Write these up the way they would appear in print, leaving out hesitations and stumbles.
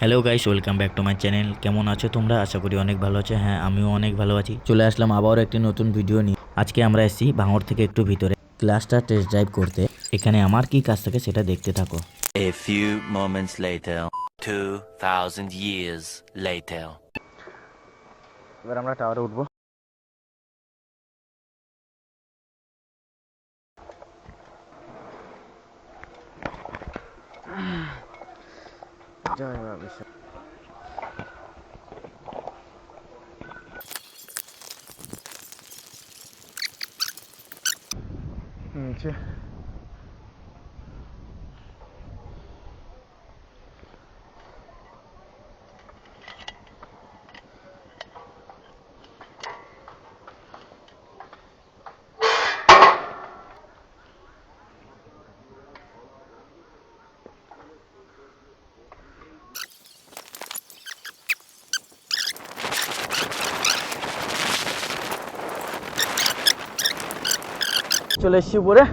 Hello guys, welcome back to my channel. কেমন আছো তোমরা? আশা করি অনেক ভালো আছো। হ্যাঁ, আমিও অনেক ভালো আছি। চলে আসলাম আবার একটি নতুন ভিডিও নিয়ে। আজকে আমরা এসেছি ভাঙড় থেকে একটু ভিতরে ক্লাসটা টেস্ট ড্রাইভ করতে। এখানে আমার কি কাজ থাকে সেটা দেখতে থাকো। A few moments later, 2000 years later. এবার আমরা টাওয়ারে উঠবো। জয় বাবা বিশ্ব। নিচে চলে এসছি উপরে।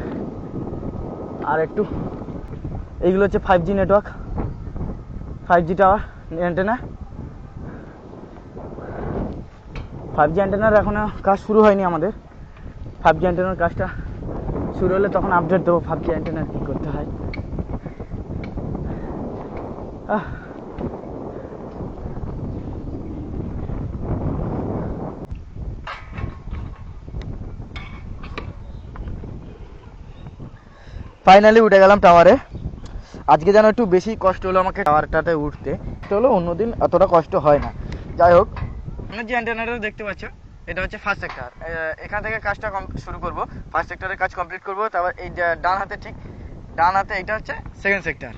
আর একটু এইগুলো হচ্ছে 5G network, 5G tower antenna. 5G অ্যান্টেনার এখনো কাজ শুরু হয়নি আমাদের। 5G অ্যান্টেনার কাজটা শুরু হলে তখন আপডেট দেবো 5G অ্যান্টেনার কী করতে হয়। ফাইনালি উঠে গেলাম টাওয়ারে। আজকে যেন একটু বেশি কষ্ট হলো আমাকে টাওয়ারটাতে উঠতে। হলো অন্যদিন অতটা কষ্ট হয় না। যাই হোক, যে অ্যান্টেনাটা দেখতে পাচ্ছ এটা হচ্ছে ফার্স্ট সেক্টর। এখান থেকে কাজটা শুরু করব। ফার্স্ট সেক্টরের কাজ কমপ্লিট করব। তারপর এই ডান হাতে, ঠিক ডান হাতে এটা হচ্ছে সেকেন্ড সেক্টর।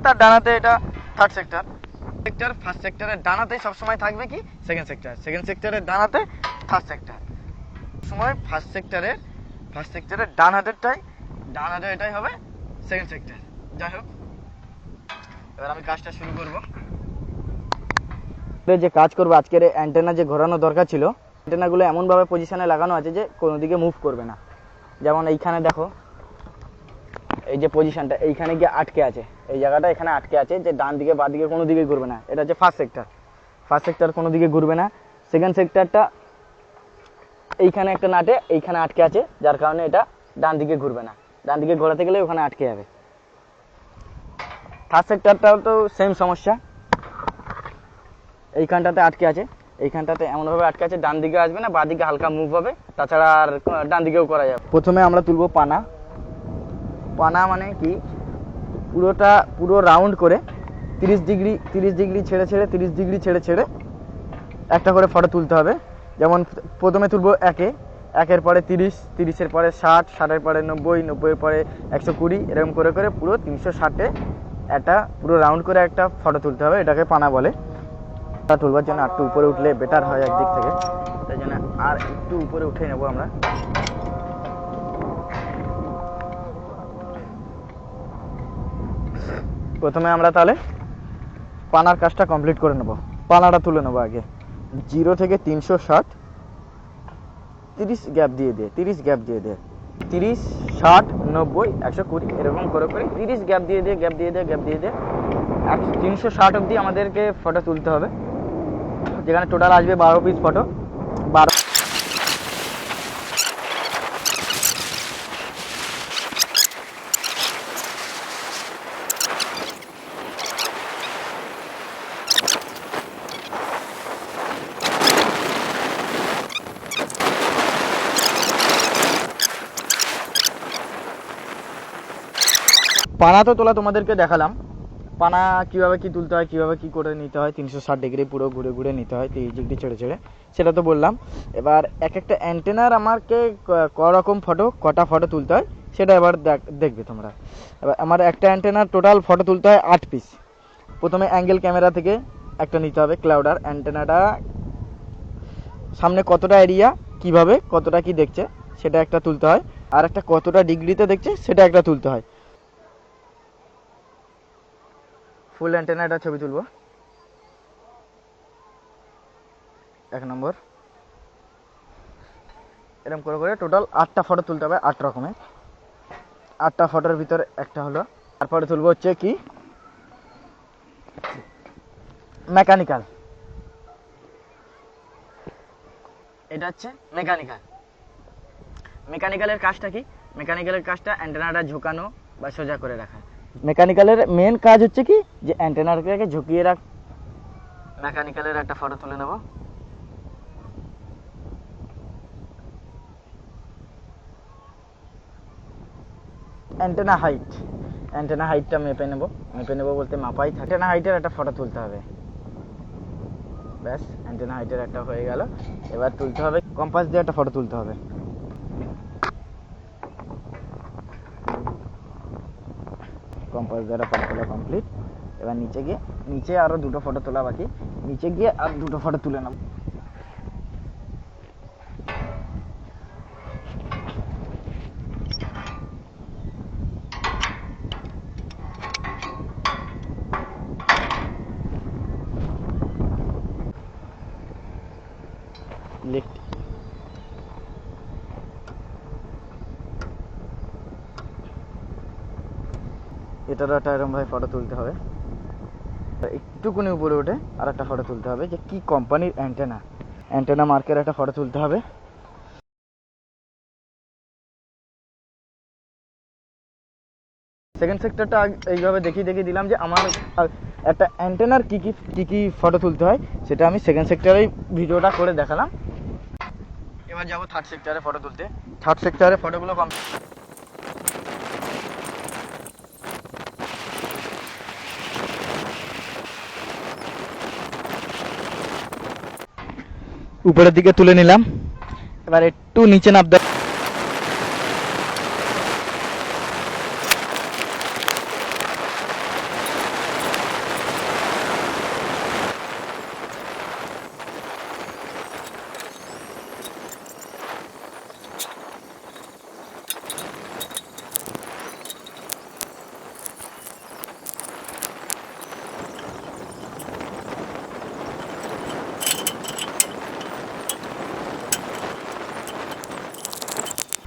তার ডান হাতে এটা থার্ড সেক্টর। ফার্স্ট সেক্টরের ডান হাতেই সবসময় থাকবে কি সেকেন্ড সেক্টরের ডান হাতে থার্ড সেক্টর। সময় ফার্স্ট সেক্টরের ডান হাতের এটাই হবে সেকেন্ড সেক্টর। যাই হোক, এবার আমি কাজটা শুরু করব। যে কাজ করবো আজকের অ্যান্টেনা যে ঘোরানো দরকার ছিল, অ্যান্টেনাগুলো এমনভাবে পজিশনে লাগানো আছে যে কোনো দিকে মুভ করবে না। যেমন এইখানে দেখো, এই যে পজিশনটা এইখানে গিয়ে আটকে আছে, এই জায়গাটা এখানে আটকে আছে, যে ডান দিকে বা দিকে কোনো দিকে ঘুরবে না। এটা হচ্ছে ফার্স্ট সেক্টর কোনো দিকে ঘুরবে না। সেকেন্ড সেক্টরটা এইখানে একটা নাটে এইখানে আটকে আছে, যার কারণে এটা ডান দিকে ঘুরবে না। ডান দিকে ঘোরাতে গেলে ওখানে আটকে যাবে। থার্ড সেক্টরটাও তো সেম সমস্যা, এইখানটাতে আটকে আছে, এইখানটাতে এমনভাবে আটকে আছে ডান দিকে আসবে না, বাঁ দিকে হালকা মুভ হবে, তাছাড়া আর ডান দিকেও করা যাবে। প্রথমে আমরা তুলবো পানা। মানে কি, পুরো রাউন্ড করে 30 ডিগ্রি ছেড়ে ছেড়ে একটা করে ফটো তুলতে হবে। যেমন প্রথমে তুলবো একের পরে 30-এর পরে 60-এর পরে 90-এর পরে 120, এরকম করে করে পুরো 360-এ একটা পুরো রাউন্ড করে একটা ফটো তুলতে হবে। এটাকে পানা বলে। তুলবার জন্য একটু উপরে উঠলে বেটার হয় একদিক থেকে, তাই জন্য আর একটু উপরে উঠে নেবো আমরা। প্রথমে আমরা তাহলে পানার কাজটা কমপ্লিট করে নেব। পানাটা তুলে নেবো আগে। 0 থেকে 360 30 গ্যাপ দিয়ে 30 গ্যাপ দিয়ে 30, 60, 90, 120 এরকম করে করে 30 গ্যাপ দিয়ে 360 অবধি আমাদেরকে ফটো তুলতে হবে, যেখানে টোটাল আসবে 12 পিস ফটো। 12 পানা তো তোলা তোমাদেরকে দেখালাম। পানা কীভাবে কী তুলতে হয়, কীভাবে কী করে নিতে হয়, 360 ডিগ্রি পুরো ঘুরে ঘুরে নিতে হয়, 30 ডিগ্রি ছেড়ে ছেড়ে, সেটা তো বললাম। এবার এক একটা অ্যান্টেনার আমাকে রকম কটা ফটো তুলতে হয় সেটা এবার দেখবে তোমরা। এবার আমার একটা অ্যান্টেনার টোটাল ফটো তুলতে হয় 8 পিস। প্রথমে অ্যাঙ্গেল ক্যামেরা থেকে একটা নিতে হবে ক্লাউডার। অ্যান্টেনাটা সামনে কতটা এরিয়া, কিভাবে কতটা কি দেখছে সেটা একটা তুলতে হয়, আর একটা কতটা ডিগ্রিতে দেখছে সেটা একটা তুলতে হয়। ফুল অ্যান্টেনা একটা ছবি তুলব। 1 নম্বর এরকম করে করে টোটাল 8টা ফটো তুলতে হবে, 8 রকমের। 8টা ফটোর ভিতরে একটা হলো। তারপরে তুলব হচ্ছে কি মেকানিক্যাল, এটা হচ্ছে মেকানিক্যাল। মেকানিক্যালের কাজটা কি? মেকানিক্যালের কাজটা অ্যান্টেনাটা ঝুঁকানো বা সোজা করে রাখা। মেকানিক্যালের মেন কাজ হচ্ছে কি, যে অ্যান্টেনাটাকে ঝুঁকিয়ে রাখ। মেকানিক্যালের একটা ফটো তুলে নেব। অ্যান্টেনা হাইট, অ্যান্টেনা হাইটটা মেপে নেব বলতে মাপাই থাকে। অ্যান্টেনা হাইটের একটা ফটো তুলতে হবে। ব্যাস, অ্যান্টেনা হাইটের একটা হয়ে গেল। এবার তুলতে হবে কম্পাস দিয়ে একটা ফটো তুলতে হবে। কম্পাস দিয়ে একটা ফটো তোলা কমপ্লিট। এবার নিচে আরও দুটো ফটো তোলা বাকি। নিচে গিয়ে আর দুটো ফটো তুলে নেব। লিফট, এটারও একটা এরকম ভাবে ফটো তুলতে হবে। একটুকুনি উপরে উঠে আর একটা ফটো তুলতে হবে, যে কি কোম্পানির অ্যান্টেনা, অ্যান্টেনা মার্কের একটা ফটো তুলতে হবে। সেকেন্ড সেক্টরটা এইভাবে দেখিয়ে দিলাম যে আমার একটা অ্যান্টেনার কি কি ফটো তুলতে হয়, সেটা আমি সেকেন্ড সেক্টরেই ভিডিওটা করে দেখালাম। এবার যাবো থার্ড সেক্টরে ফটো তুলতে। থার্ড সেক্টরে ফটোগুলো উপরের দিকে তুলে নিলাম। এবার একটু নিচে নামতে,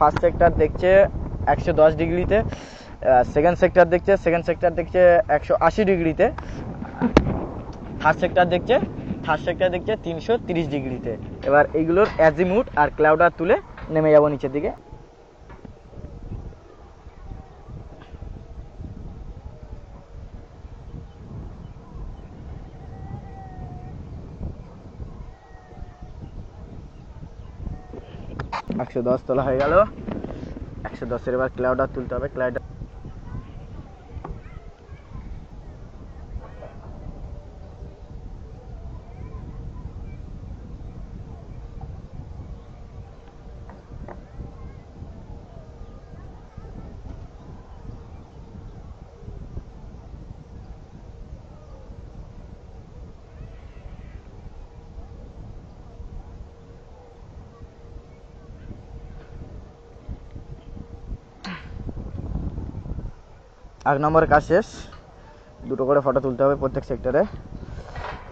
ফার্স্ট সেক্টর দেখছে 110 ডিগ্রিতে, সেকেন্ড সেক্টর দেখছে 180 ডিগ্রিতে, থার্ড সেক্টর দেখছে 330 ডিগ্রিতে। এবার এইগুলোর অ্যাজিমুট আর ক্লাউডার তুলে নেমে যাব নিচের দিকে। একশো 10 তোলা হয়ে গেল। 110-এর এবার ক্লাউডার তুলতে হবে। ক্লাউডার এক নম্বরের কাজ শেষ। দুটো করে ফটো তুলতে হবে প্রত্যেক সেক্টরে।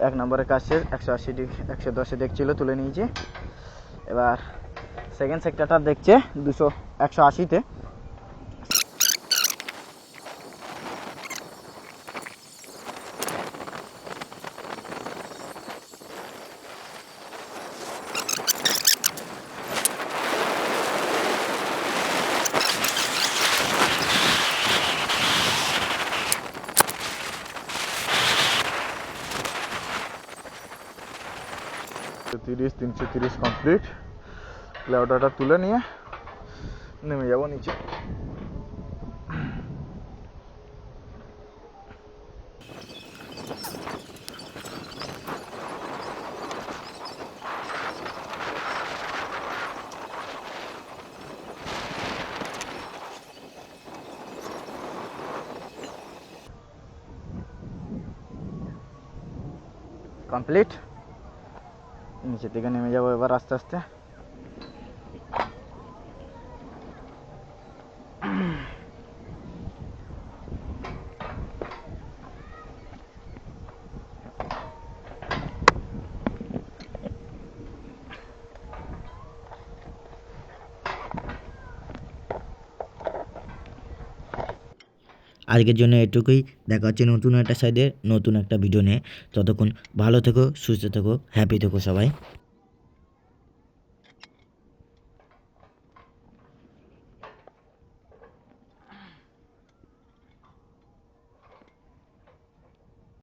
এক নম্বরের কাজ শেষ। 110-এ দেখছিল, তুলে নিয়েছি। এবার সেকেন্ড সেক্টরটা দেখছে 180-তে। তিরিশ 330 কমপ্লিট। ক্লাউডারটা তুলে নিয়ে নেমে যাব নিচে। কমপ্লিট। নিচের দিকে নেমে যাবো এবার আস্তে আস্তে। আজকের জন্য এটুকুই, দেখা হচ্ছে নতুন একটা সাইডে নতুন একটা ভিডিও নিয়ে। ততক্ষণ ভালো থেকো, সুস্থ থেকো, হ্যাপি থেকো সবাই।